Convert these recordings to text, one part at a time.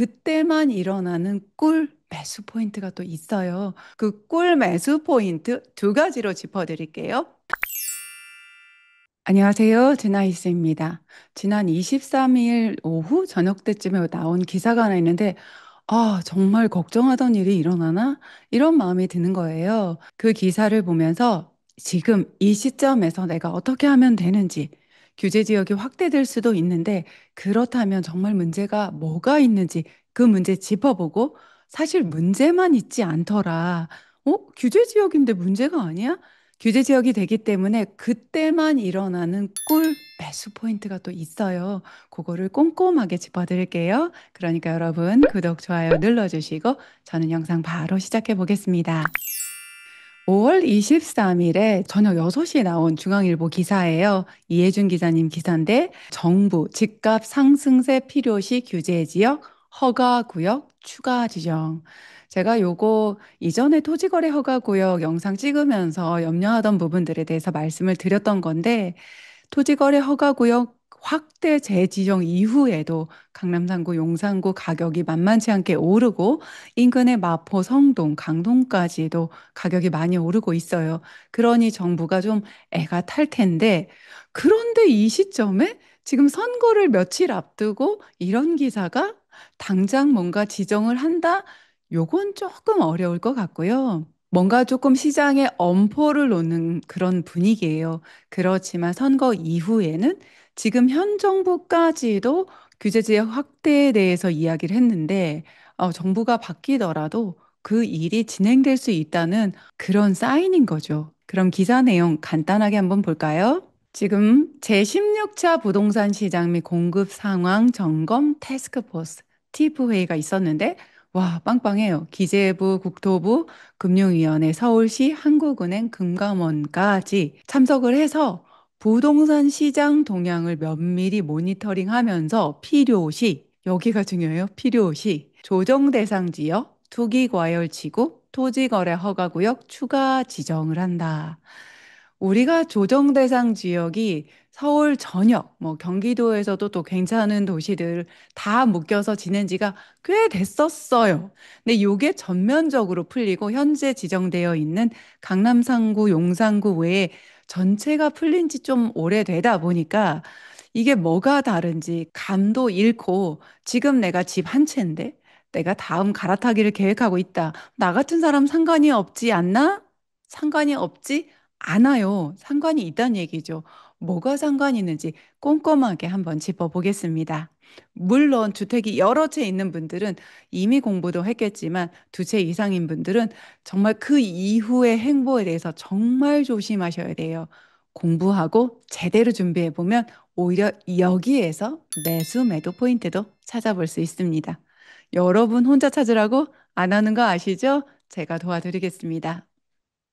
그때만 일어나는 꿀 매수 포인트가 또 있어요. 그 꿀 매수 포인트 두 가지로 짚어드릴게요. 안녕하세요. 진아이스입니다. 지난 23일 오후 저녁 때쯤에 나온 기사가 하나 있는데, 정말 걱정하던 일이 일어나나? 이런 마음이 드는 거예요. 그 기사를 보면서 지금 이 시점에서 내가 어떻게 하면 되는지, 규제 지역이 확대될 수도 있는데, 그렇다면 정말 문제가 뭐가 있는지 그 문제 짚어보고, 사실 문제만 있지 않더라. 규제 지역인데 문제가 아니야? 규제 지역이 되기 때문에 그때만 일어나는 꿀 매수 포인트가 또 있어요. 그거를 꼼꼼하게 짚어드릴게요. 그러니까 여러분 구독, 좋아요 눌러주시고 저는 영상 바로 시작해 보겠습니다. 5월 23일에 저녁 6시에 나온 중앙일보 기사예요. 이혜준 기자님 기사인데 정부 집값 상승세 필요시 규제 지역 허가 구역 추가 지정. 제가 요거 이전에 토지거래 허가 구역 영상 찍으면서 염려하던 부분들에 대해서 말씀을 드렸던 건데 토지거래 허가구역 확대 재지정 이후에도 강남 3구, 용산구 가격이 만만치 않게 오르고 인근의 마포, 성동, 강동까지도 가격이 많이 오르고 있어요. 그러니 정부가 좀 애가 탈 텐데 그런데 이 시점에 지금 선거를 며칠 앞두고 이런 기사가 당장 뭔가 지정을 한다? 요건 조금 어려울 것 같고요. 뭔가 조금 시장에 엄포를 놓는 그런 분위기예요. 그렇지만 선거 이후에는 지금 현 정부까지도 규제 지역 확대에 대해서 이야기를 했는데 정부가 바뀌더라도 그 일이 진행될 수 있다는 그런 사인인 거죠. 그럼 기사 내용 간단하게 한번 볼까요? 지금 제16차 부동산 시장 및 공급 상황 점검 태스크포스 TF 회의가 있었는데 와, 빵빵해요. 기재부, 국토부, 금융위원회, 서울시, 한국은행, 금감원까지 참석을 해서 부동산 시장 동향을 면밀히 모니터링하면서 필요시, 여기가 중요해요. 필요시, 조정 대상 지역, 투기 과열 지구, 토지거래 허가구역 추가 지정을 한다. 우리가 조정 대상 지역이 서울 전역, 뭐 경기도에서도 또 괜찮은 도시들 다 묶여서 지낸 지가 꽤 됐었어요. 근데 이게 전면적으로 풀리고 현재 지정되어 있는 강남 3구, 용산구 외에 전체가 풀린 지 좀 오래되다 보니까 이게 뭐가 다른지 감도 잃고 지금 내가 집 한 채인데 내가 다음 갈아타기를 계획하고 있다. 나 같은 사람 상관이 없지 않나? 상관이 없지 않아요. 상관이 있다는 얘기죠. 뭐가 상관이 있는지 꼼꼼하게 한번 짚어보겠습니다. 물론 주택이 여러 채 있는 분들은 이미 공부도 했겠지만 두 채 이상인 분들은 정말 그 이후의 행보에 대해서 정말 조심하셔야 돼요. 공부하고 제대로 준비해 보면 오히려 여기에서 매수 매도 포인트도 찾아볼 수 있습니다. 여러분 혼자 찾으라고 안 하는 거 아시죠? 제가 도와드리겠습니다.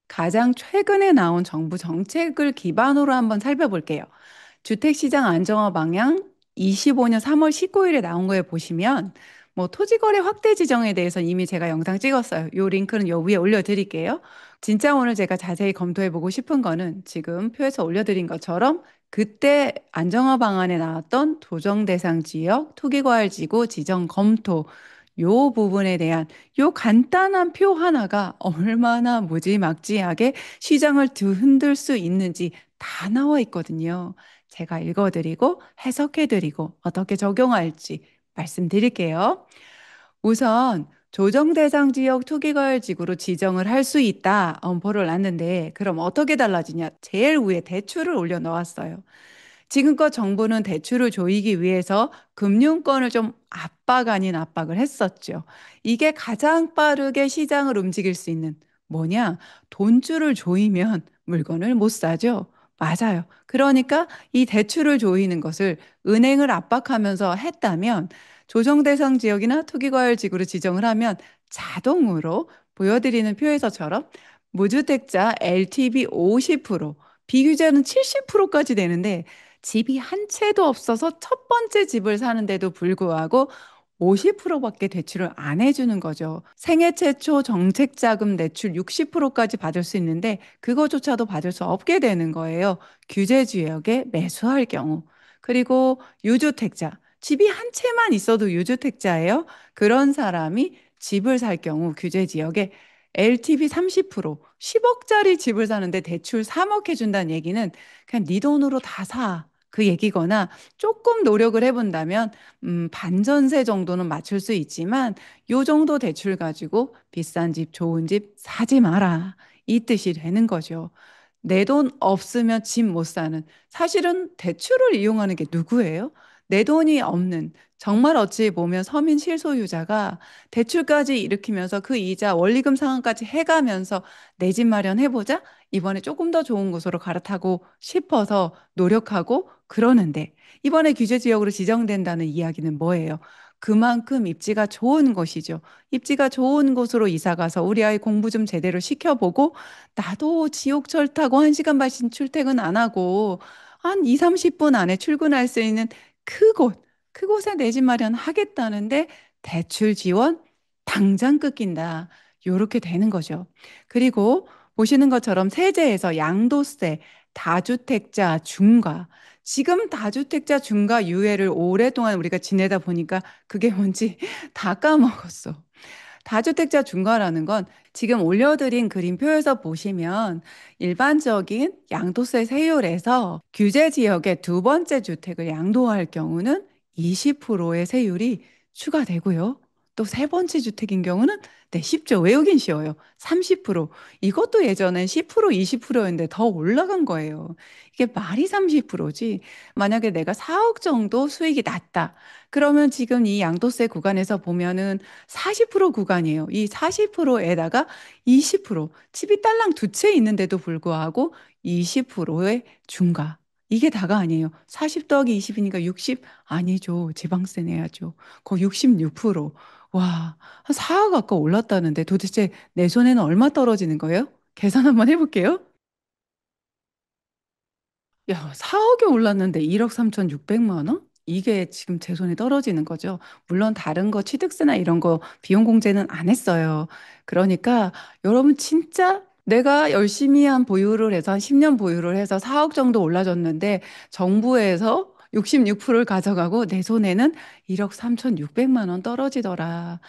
가장 최근에 나온 정부 정책을 기반으로 한번 살펴볼게요. 주택시장 안정화 방향 25년 3월 19일에 나온 거에 보시면 뭐 토지거래 확대 지정에 대해서 이미 제가 영상 찍었어요. 요 링크는 요 위에 올려드릴게요. 진짜 오늘 제가 자세히 검토해보고 싶은 거는 지금 표에서 올려드린 것처럼 그때 안정화 방안에 나왔던 도정 대상 지역, 투기과열지구 지정 검토 요 부분에 대한 요 간단한 표 하나가 얼마나 무지막지하게 시장을 흔들 수 있는지 다 나와 있거든요. 제가 읽어드리고 해석해드리고 어떻게 적용할지 말씀드릴게요. 우선 조정 대상 지역 투기과열 지구로 지정을 할 수 있다. 엄포를 놨는데 그럼 어떻게 달라지냐? 제일 위에 대출을 올려 놓았어요. 지금껏 정부는 대출을 조이기 위해서 금융권을 좀 압박 아닌 압박을 했었죠. 이게 가장 빠르게 시장을 움직일 수 있는 뭐냐? 돈줄을 조이면 물건을 못 사죠. 맞아요. 그러니까 이 대출을 조이는 것을 은행을 압박하면서 했다면 조정 대상 지역이나 투기과열 지구로 지정을 하면 자동으로 보여드리는 표에서처럼 무주택자 LTV 50%, 비규제는 70%까지 되는데 집이 한 채도 없어서 첫 번째 집을 사는데도 불구하고 50%밖에 대출을 안 해주는 거죠. 생애 최초 정책자금 대출 60%까지 받을 수 있는데 그거조차도 받을 수 없게 되는 거예요. 규제 지역에 매수할 경우. 그리고 유주택자. 집이 한 채만 있어도 유주택자예요. 그런 사람이 집을 살 경우 규제 지역에 LTV 30%, 10억짜리 집을 사는데 대출 3억 해준다는 얘기는 그냥 네 돈으로 다 사. 그 얘기거나 조금 노력을 해본다면 반전세 정도는 맞출 수 있지만 요 정도 대출 가지고 비싼 집, 좋은 집 사지 마라. 이 뜻이 되는 거죠. 내 돈 없으면 집 못 사는. 사실은 대출을 이용하는 게 누구예요? 내 돈이 없는, 정말 어찌 보면 서민 실소유자가 대출까지 일으키면서 그 이자 원리금 상환까지 해가면서 내 집 마련해보자. 이번에 조금 더 좋은 곳으로 갈아타고 싶어서 노력하고 그러는데 이번에 규제 지역으로 지정된다는 이야기는 뭐예요? 그만큼 입지가 좋은 곳이죠. 입지가 좋은 곳으로 이사 가서 우리 아이 공부 좀 제대로 시켜보고 나도 지옥철 타고 1시간 반씩 출퇴근 안 하고 한 2, 30분 안에 출근할 수 있는 그곳, 그곳에 내 집 마련하겠다는데 대출 지원 당장 끊긴다. 요렇게 되는 거죠. 그리고 보시는 것처럼 세제에서 양도세, 다주택자 중과 지금 다주택자 중과 유예를 오랫동안 우리가 지내다 보니까 그게 뭔지 다 까먹었어. 다주택자 중과라는 건 지금 올려드린 그림표에서 보시면 일반적인 양도세 세율에서 규제 지역의 두 번째 주택을 양도할 경우는 20%의 세율이 추가되고요. 또 세 번째 주택인 경우는 네, 쉽죠. 외우긴 쉬워요. 30%. 이것도 예전엔 10%, 20%였는데 더 올라간 거예요. 이게 말이 30%지. 만약에 내가 4억 정도 수익이 났다. 그러면 지금 이 양도세 구간에서 보면은 40% 구간이에요. 이 40%에다가 20%, 집이 딸랑 두 채 있는데도 불구하고 20%의 중과. 이게 다가 아니에요. 40 더하기 20이니까 60? 아니죠. 지방세 내야죠. 거의 66%. 와, 한 4억 아까 올랐다는데 도대체 내 손에는 얼마 떨어지는 거예요? 계산 한번 해볼게요. 야, 4억이 올랐는데 1억 3,600만 원? 이게 지금 제 손에 떨어지는 거죠. 물론 다른 거 취득세나 이런 거 비용 공제는 안 했어요. 그러니까 여러분 진짜 내가 열심히 한 보유를 해서 한 10년 보유를 해서 4억 정도 올라졌는데 정부에서 66%를 가져가고 내 손에는 1억 3,600만 원 떨어지더라.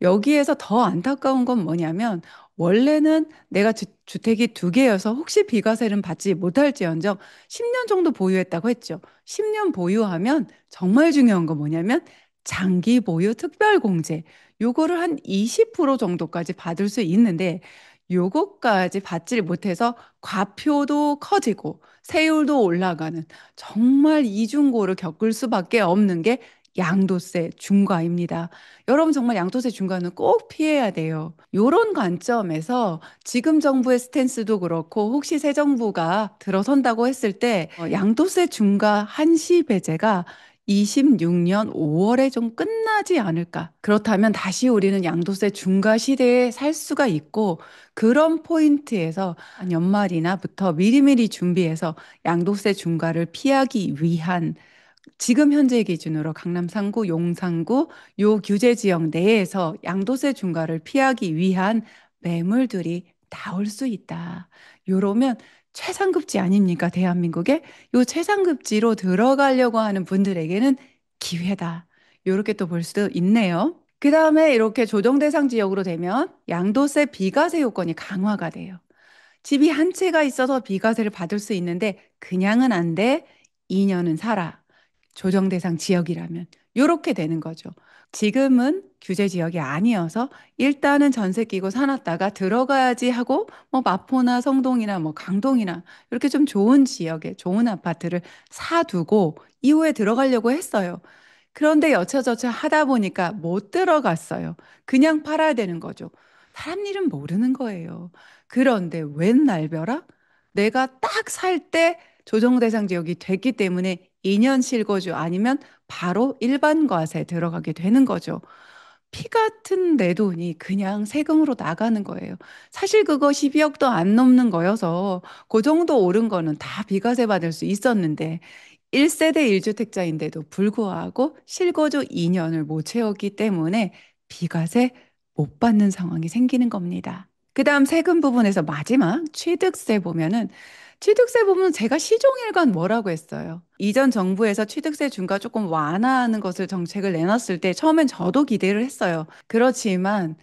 여기에서 더 안타까운 건 뭐냐면 원래는 내가 주택이 두 개여서 혹시 비과세는 받지 못할지언정 10년 정도 보유했다고 했죠. 10년 보유하면 정말 중요한 건 뭐냐면 장기 보유 특별공제. 요거를 한 20% 정도까지 받을 수 있는데 요거까지 받지를 못해서 과표도 커지고 세율도 올라가는 정말 이중고를 겪을 수밖에 없는 게 양도세 중과입니다. 여러분 정말 양도세 중과는 꼭 피해야 돼요. 요런 관점에서 지금 정부의 스탠스도 그렇고 혹시 새 정부가 들어선다고 했을 때 양도세 중과 한시 배제가 26년 5월에 좀 끝나지 않을까. 그렇다면 다시 우리는 양도세 중과 시대에 살 수가 있고 그런 포인트에서 한 연말이나부터 미리미리 준비해서 양도세 중과를 피하기 위한 지금 현재 기준으로 강남 상구, 용산구 요 규제 지역 내에서 양도세 중과를 피하기 위한 매물들이 나올 수 있다. 요러면 최상급지 아닙니까? 대한민국에 요 최상급지로 들어가려고 하는 분들에게는 기회다. 요렇게 또 볼 수도 있네요. 그 다음에 이렇게 조정 대상 지역으로 되면 양도세 비과세 요건이 강화가 돼요. 집이 한 채가 있어서 비과세를 받을 수 있는데 그냥은 안 돼. 2년은 살아. 조정 대상 지역이라면 요렇게 되는 거죠. 지금은 규제 지역이 아니어서 일단은 전세 끼고 사놨다가 들어가야지 하고 뭐 마포나 성동이나 뭐 강동이나 이렇게 좀 좋은 지역에 좋은 아파트를 사두고 이후에 들어가려고 했어요. 그런데 여차저차 하다 보니까 못 들어갔어요. 그냥 팔아야 되는 거죠. 사람 일은 모르는 거예요. 그런데 웬 날벼락? 내가 딱 살 때 조정 대상 지역이 됐기 때문에 2년 실거주 아니면 바로 일반 과세 들어가게 되는 거죠. 피 같은 내 돈이 그냥 세금으로 나가는 거예요. 사실 그거 12억도 안 넘는 거여서 그 정도 오른 거는 다 비과세 받을 수 있었는데 1세대 1주택자인데도 불구하고 실거주 2년을 못 채웠기 때문에 비과세 못 받는 상황이 생기는 겁니다. 그다음 세금 부분에서 마지막 취득세 보면은 취득세 부분은 제가 시종일관 뭐라고 했어요. 이전 정부에서 취득세 중과 조금 완화하는 것을 정책을 내놨을 때 처음엔 저도 기대를 했어요. 그렇지만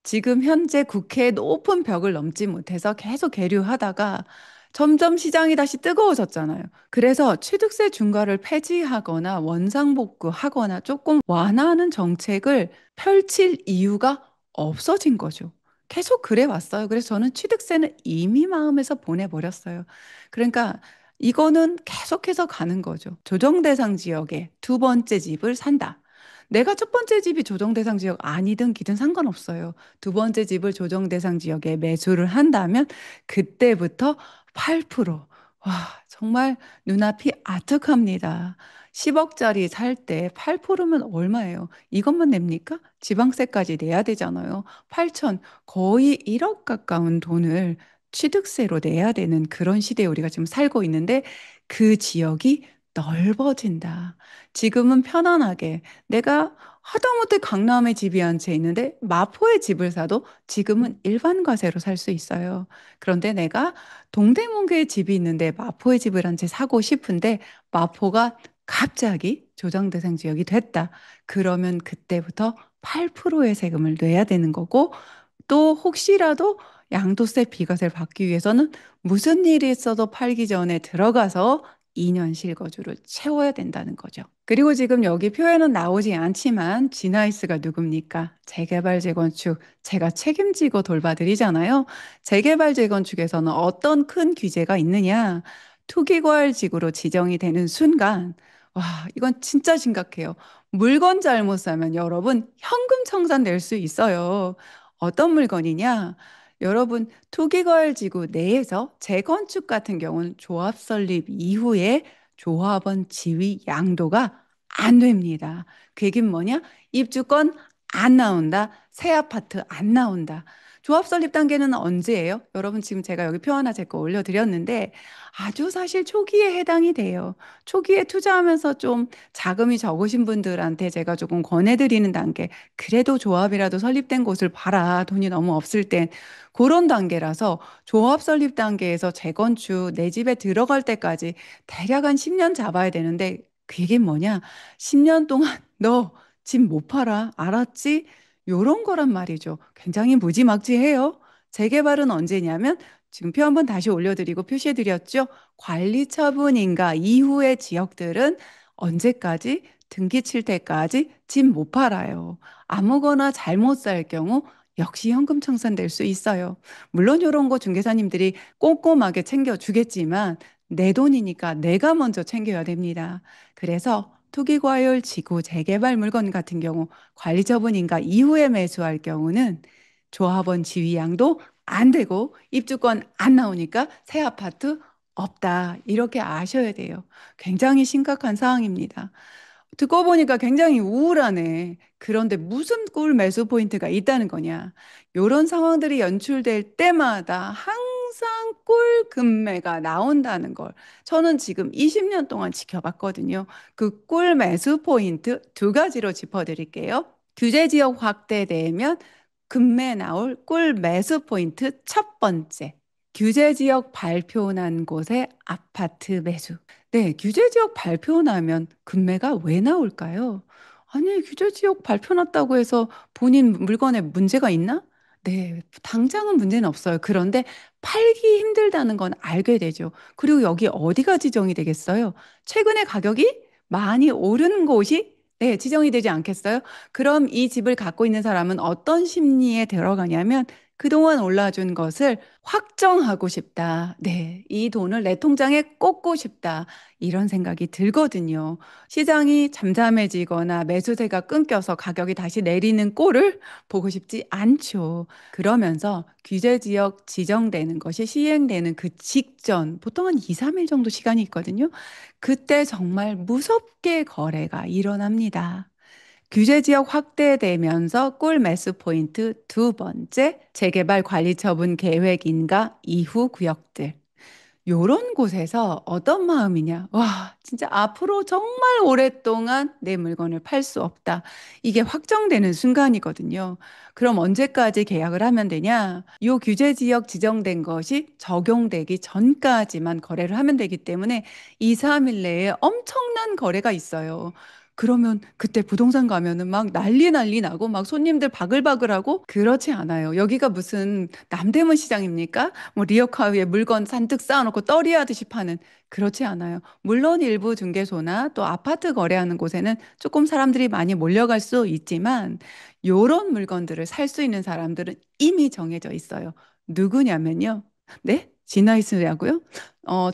지금 현재 국회의 높은 벽을 넘지 못해서 계속 계류하다가 점점 시장이 다시 뜨거워졌잖아요. 그래서 취득세 중과를 폐지하거나 원상복구하거나 조금 완화하는 정책을 펼칠 이유가 없어진 거죠. 계속 그래 왔어요. 그래서 저는 취득세는 이미 마음에서 보내버렸어요. 그러니까 이거는 계속해서 가는 거죠. 조정 대상 지역에 두 번째 집을 산다. 내가 첫 번째 집이 조정 대상 지역 아니든 기든 상관없어요. 두 번째 집을 조정 대상 지역에 매수를 한다면 그때부터 8%. 와, 정말 눈앞이 아득합니다. 10억짜리 살 때 8%면 얼마예요? 이것만 냅니까? 지방세까지 내야 되잖아요. 8천, 거의 1억 가까운 돈을 취득세로 내야 되는 그런 시대에 우리가 지금 살고 있는데 그 지역이 넓어진다. 지금은 편안하게 내가 하다못해 강남에 집이 한 채 있는데 마포에 집을 사도 지금은 일반 과세로 살 수 있어요. 그런데 내가 동대문구에 집이 있는데 마포에 집을 한 채 사고 싶은데 마포가 갑자기 조정대상 지역이 됐다. 그러면 그때부터 8%의 세금을 내야 되는 거고 또 혹시라도 양도세 비과세를 받기 위해서는 무슨 일이 있어도 팔기 전에 들어가서 2년 실거주를 채워야 된다는 거죠. 그리고 지금 여기 표에는 나오지 않지만 지나이스가 누굽니까? 재개발 재건축 제가 책임지고 돌봐드리잖아요. 재개발 재건축에서는 어떤 큰 규제가 있느냐? 투기과열지구로 지정이 되는 순간 와, 이건 진짜 심각해요. 물건 잘못 사면 여러분 현금 청산 낼 수 있어요. 어떤 물건이냐? 여러분, 투기과열지구 내에서 재건축 같은 경우는 조합 설립 이후에 조합원 지위 양도가 안 됩니다. 그 얘기는 뭐냐? 입주권 안 나온다. 새 아파트 안 나온다. 조합 설립 단계는 언제예요? 여러분 지금 제가 여기 표 하나 제 거 올려드렸는데 아주 사실 초기에 해당이 돼요. 초기에 투자하면서 좀 자금이 적으신 분들한테 제가 조금 권해드리는 단계. 그래도 조합이라도 설립된 곳을 봐라. 돈이 너무 없을 땐 그런 단계라서 조합 설립 단계에서 재건축 내 집에 들어갈 때까지 대략 한 10년 잡아야 되는데 그게 뭐냐? 10년 동안 너 집 못 팔아. 알았지? 요런 거란 말이죠. 굉장히 무지막지해요. 재개발은 언제냐면 지금 표 한번 다시 올려드리고 표시해드렸죠. 관리 처분인가 이후의 지역들은 언제까지? 등기 칠 때까지 집 못 팔아요. 아무거나 잘못 살 경우 역시 현금 청산될 수 있어요. 물론 이런 거 중개사님들이 꼼꼼하게 챙겨주겠지만 내 돈이니까 내가 먼저 챙겨야 됩니다. 그래서 투기과열 지구 재개발 물건 같은 경우 관리처분인가 이후에 매수할 경우는 조합원 지위양도 안 되고 입주권 안 나오니까 새 아파트 없다. 이렇게 아셔야 돼요. 굉장히 심각한 상황입니다. 듣고 보니까 굉장히 우울하네. 그런데 무슨 꿀 매수 포인트가 있다는 거냐? 이런 상황들이 연출될 때마다 항상 꿀 금매가 나온다는 걸 저는 지금 20년 동안 지켜봤거든요. 그 꿀 매수 포인트 두 가지로 짚어드릴게요. 규제 지역 확대되면 금매 나올 꿀 매수 포인트 첫 번째. 규제 지역 발표 난 곳에 아파트 매수. 네, 규제 지역 발표 나면 금매가 왜 나올까요? 아니, 규제 지역 발표 났다고 해서 본인 물건에 문제가 있나? 네, 당장은 문제는 없어요. 그런데 팔기 힘들다는 건 알게 되죠. 그리고 여기 어디가 지정이 되겠어요? 최근에 가격이 많이 오른 곳이 네, 지정이 되지 않겠어요? 그럼 이 집을 갖고 있는 사람은 어떤 심리에 들어가냐면 그동안 올라준 것을 확정하고 싶다. 네, 이 돈을 내 통장에 꽂고 싶다. 이런 생각이 들거든요. 시장이 잠잠해지거나 매수세가 끊겨서 가격이 다시 내리는 꼴을 보고 싶지 않죠. 그러면서 규제 지역 지정되는 것이 시행되는 그 직전, 보통 한 2, 3일 정도 시간이 있거든요. 그때 정말 무섭게 거래가 일어납니다. 규제 지역 확대되면서 꿀 매수 포인트 두 번째, 재개발 관리 처분 계획 인가 이후 구역들. 요런 곳에서 어떤 마음이냐? 와, 진짜 앞으로 정말 오랫동안 내 물건을 팔 수 없다. 이게 확정되는 순간이거든요. 그럼 언제까지 계약을 하면 되냐? 요 규제 지역 지정된 것이 적용되기 전까지만 거래를 하면 되기 때문에 2, 3일 내에 엄청난 거래가 있어요. 그러면 그때 부동산 가면은 막 난리 나고 막 손님들 바글바글하고 그렇지 않아요. 여기가 무슨 남대문 시장입니까? 뭐 리어카 위에 물건 잔뜩 쌓아놓고 떨이하듯이 파는 그렇지 않아요. 물론 일부 중개소나 또 아파트 거래하는 곳에는 조금 사람들이 많이 몰려갈 수 있지만 요런 물건들을 살 수 있는 사람들은 이미 정해져 있어요. 누구냐면요. 네? 지나이스라고요?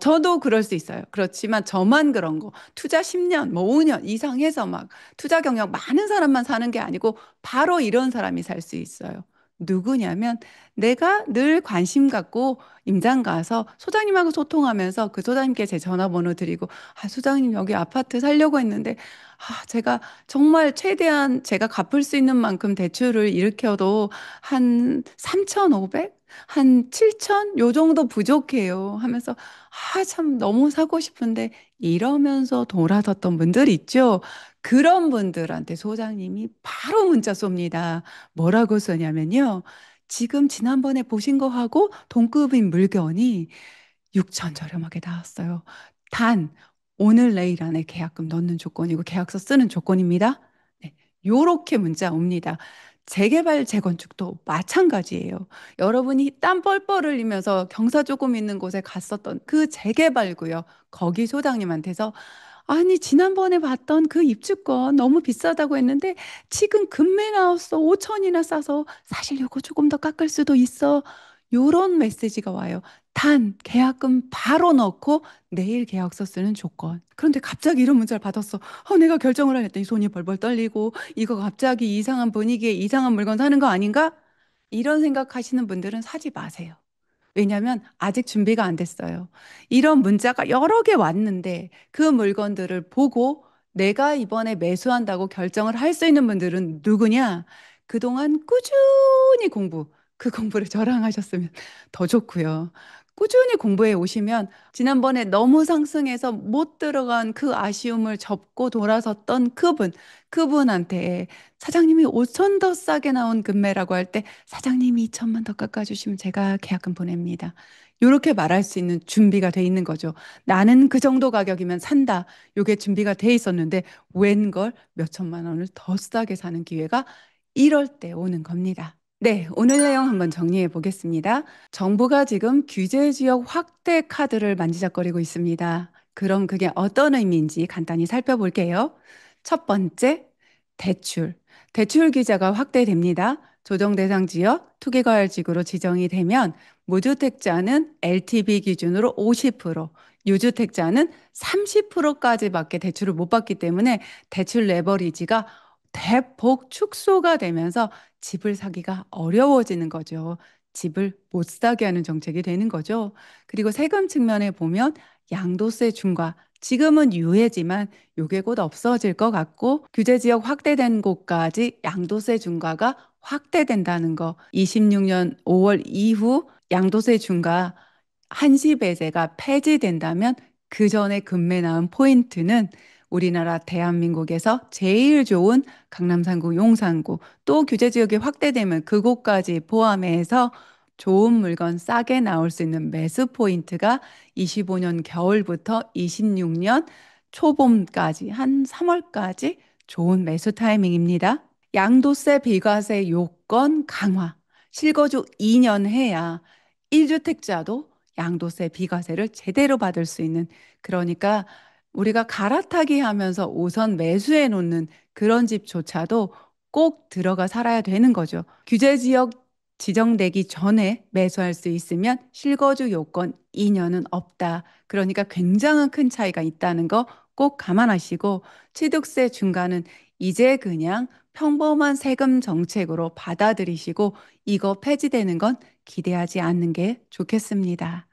저도 그럴 수 있어요. 그렇지만 저만 그런 거. 투자 10년, 뭐 5년 이상 해서 막 투자 경력 많은 사람만 사는 게 아니고 바로 이런 사람이 살 수 있어요. 누구냐면 내가 늘 관심 갖고 임장 가서 소장님하고 소통하면서 그 소장님께 제 전화번호 드리고 아, 소장님 여기 아파트 살려고 했는데 아, 제가 정말 최대한 제가 갚을 수 있는 만큼 대출을 일으켜도 한 3,500? 한 7천? 요 정도 부족해요. 하면서 아, 참 너무 사고 싶은데 이러면서 돌아섰던 분들 있죠. 그런 분들한테 소장님이 바로 문자 쏩니다. 뭐라고 써냐면요. 지금 지난번에 보신 거하고 동급인 물건이 6천 저렴하게 나왔어요. 단 오늘 내일 안에 계약금 넣는 조건이고 계약서 쓰는 조건입니다. 네, 요렇게 문자 옵니다. 재개발 재건축도 마찬가지예요. 여러분이 땀 뻘뻘 흘리면서 경사 조금 있는 곳에 갔었던 그 재개발구요. 거기 소장님한테서 아니 지난번에 봤던 그 입주권 너무 비싸다고 했는데 지금 금매 나왔어. 5천이나 싸서 사실 요거 조금 더 깎을 수도 있어. 요런 메시지가 와요. 단 계약금 바로 넣고 내일 계약서 쓰는 조건. 그런데 갑자기 이런 문자를 받았어. 내가 결정을 하랬더니 손이 벌벌 떨리고 이거 갑자기 이상한 분위기에 이상한 물건 사는 거 아닌가? 이런 생각하시는 분들은 사지 마세요. 왜냐하면 아직 준비가 안 됐어요. 이런 문자가 여러 개 왔는데 그 물건들을 보고 내가 이번에 매수한다고 결정을 할 수 있는 분들은 누구냐? 그동안 꾸준히 그 공부를 저랑 하셨으면 더 좋고요. 꾸준히 공부해 오시면 지난번에 너무 상승해서 못 들어간 그 아쉬움을 접고 돌아섰던 그분한테 사장님이 5천 더 싸게 나온 금매라고 할 때 사장님이 2천만 더 깎아주시면 제가 계약금 보냅니다. 이렇게 말할 수 있는 준비가 돼 있는 거죠. 나는 그 정도 가격이면 산다. 요게 준비가 돼 있었는데 웬걸 몇 천만 원을 더 싸게 사는 기회가 이럴 때 오는 겁니다. 네, 오늘 내용 한번 정리해 보겠습니다. 정부가 지금 규제 지역 확대 카드를 만지작거리고 있습니다. 그럼 그게 어떤 의미인지 간단히 살펴볼게요. 첫 번째, 대출. 대출 규제가 확대됩니다. 조정 대상 지역, 투기과열지구로 지정이 되면 무주택자는 LTV 기준으로 50%, 유주택자는 30%까지밖에 대출을 못 받기 때문에 대출 레버리지가 대폭 축소가 되면서 집을 사기가 어려워지는 거죠. 집을 못 사게 하는 정책이 되는 거죠. 그리고 세금 측면에 보면 양도세 중과 지금은 유예지만 요게 곧 없어질 것 같고 규제 지역 확대된 곳까지 양도세 중과가 확대된다는 거. 26년 5월 이후 양도세 중과 한시배제가 폐지된다면 그 전에 금매 나온 포인트는 우리나라 대한민국에서 제일 좋은 강남 3구, 용산구 또 규제 지역이 확대되면 그곳까지 포함해서 좋은 물건 싸게 나올 수 있는 매수 포인트가 25년 겨울부터 26년 초봄까지 한 3월까지 좋은 매수 타이밍입니다. 양도세 비과세 요건 강화. 실거주 2년 해야 1주택자도 양도세 비과세를 제대로 받을 수 있는 그러니까 우리가 갈아타기 하면서 우선 매수해 놓는 그런 집조차도 꼭 들어가 살아야 되는 거죠. 규제 지역 지정되기 전에 매수할 수 있으면 실거주 요건 2년은 없다. 그러니까 굉장한 큰 차이가 있다는 거 꼭 감안하시고 취득세 중과는 이제 그냥 평범한 세금 정책으로 받아들이시고 이거 폐지되는 건 기대하지 않는 게 좋겠습니다.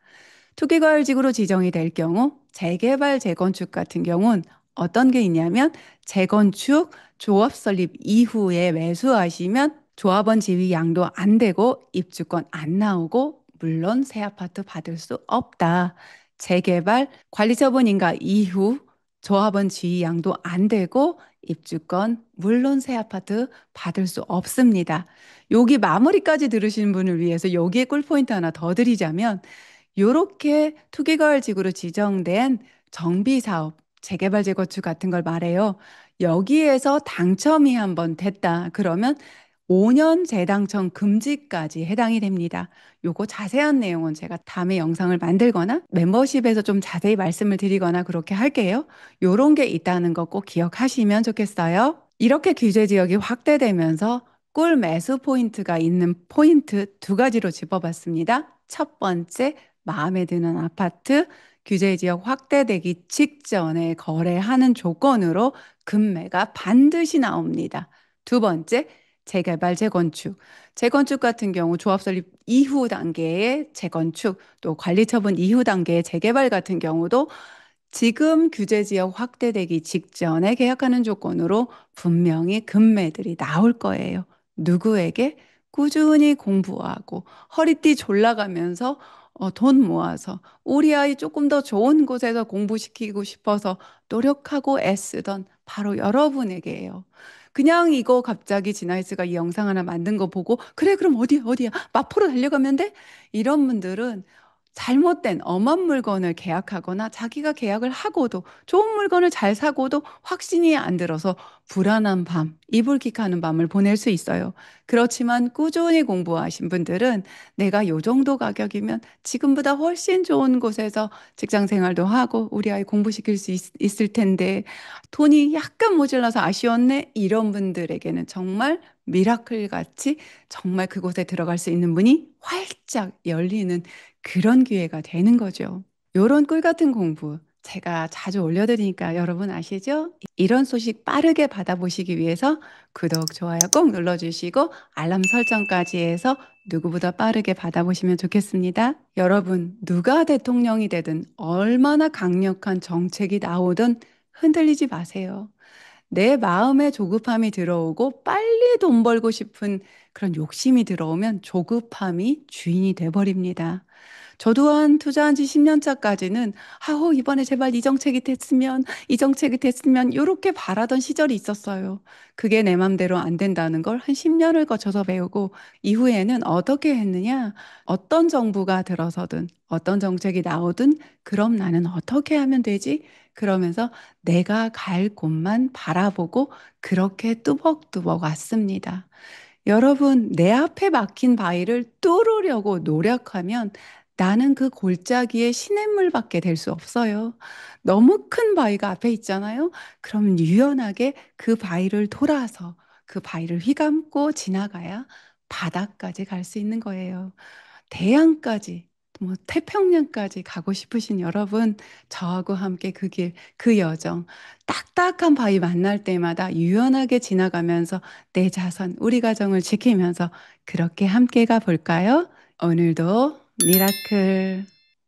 투기과열지구로 지정이 될 경우 재개발, 재건축 같은 경우는 어떤 게 있냐면 재건축 조합 설립 이후에 매수하시면 조합원 지위 양도 안 되고 입주권 안 나오고 물론 새 아파트 받을 수 없다. 재개발, 관리처분 인가 이후 조합원 지위 양도 안 되고 입주권, 물론 새 아파트 받을 수 없습니다. 여기 마무리까지 들으신 분을 위해서 여기에 꿀포인트 하나 더 드리자면 요렇게 투기과열지구로 지정된 정비사업, 재개발, 재건축 같은 걸 말해요. 여기에서 당첨이 한번 됐다. 그러면 5년 재당첨 금지까지 해당이 됩니다. 요거 자세한 내용은 제가 다음에 영상을 만들거나 멤버십에서 좀 자세히 말씀을 드리거나 그렇게 할게요. 요런 게 있다는 거 꼭 기억하시면 좋겠어요. 이렇게 규제 지역이 확대되면서 꿀 매수 포인트가 있는 포인트 두 가지로 짚어봤습니다. 첫 번째, 마음에 드는 아파트 규제 지역 확대되기 직전에 거래하는 조건으로 금매가 반드시 나옵니다. 두 번째, 재개발, 재건축. 재건축 같은 경우 조합 설립 이후 단계의 재건축, 또 관리 처분 이후 단계의 재개발 같은 경우도 지금 규제 지역 확대되기 직전에 계약하는 조건으로 분명히 금매들이 나올 거예요. 누구에게? 꾸준히 공부하고 허리띠 졸라가면서 돈 모아서 우리 아이 조금 더 좋은 곳에서 공부시키고 싶어서 노력하고 애쓰던 바로 여러분에게요. 그냥 이거 갑자기 진아이스가 이 영상 하나 만든 거 보고 그래 그럼 어디야 어디야 마포로 달려가면 돼? 이런 분들은 잘못된 엄한 물건을 계약하거나 자기가 계약을 하고도 좋은 물건을 잘 사고도 확신이 안 들어서 불안한 밤, 이불킥하는 밤을 보낼 수 있어요. 그렇지만 꾸준히 공부하신 분들은 내가 요 정도 가격이면 지금보다 훨씬 좋은 곳에서 직장 생활도 하고 우리 아이 공부시킬 수 있을 텐데 돈이 약간 모자라서 아쉬웠네. 이런 분들에게는 정말 미라클 같이 정말 그곳에 들어갈 수 있는 문이 활짝 열리는 그런 기회가 되는 거죠. 요런 꿀 같은 공부 제가 자주 올려드리니까 여러분 아시죠? 이런 소식 빠르게 받아보시기 위해서 구독, 좋아요 꼭 눌러주시고 알람 설정까지 해서 누구보다 빠르게 받아보시면 좋겠습니다. 여러분, 누가 대통령이 되든 얼마나 강력한 정책이 나오든 흔들리지 마세요. 내 마음에 조급함이 들어오고 빨리 돈 벌고 싶은 그런 욕심이 들어오면 조급함이 주인이 돼버립니다. 저도 한 투자한 지 10년 차까지는 아우 이번에 제발 이 정책이 됐으면 이 정책이 됐으면 이렇게 바라던 시절이 있었어요. 그게 내 맘대로 안 된다는 걸 한 10년을 거쳐서 배우고 이후에는 어떻게 했느냐? 어떤 정부가 들어서든 어떤 정책이 나오든 그럼 나는 어떻게 하면 되지? 그러면서 내가 갈 곳만 바라보고 그렇게 뚜벅뚜벅 왔습니다. 여러분, 내 앞에 막힌 바위를 뚫으려고 노력하면 나는 그 골짜기에 시냇물밖에 될 수 없어요. 너무 큰 바위가 앞에 있잖아요. 그럼 유연하게 그 바위를 돌아서 그 바위를 휘감고 지나가야 바다까지 갈 수 있는 거예요. 대양까지, 뭐 태평양까지 가고 싶으신 여러분, 저하고 함께 그 길, 그 여정, 딱딱한 바위 만날 때마다 유연하게 지나가면서 내 자선, 우리 가정을 지키면서 그렇게 함께 가 볼까요? 오늘도 미라클.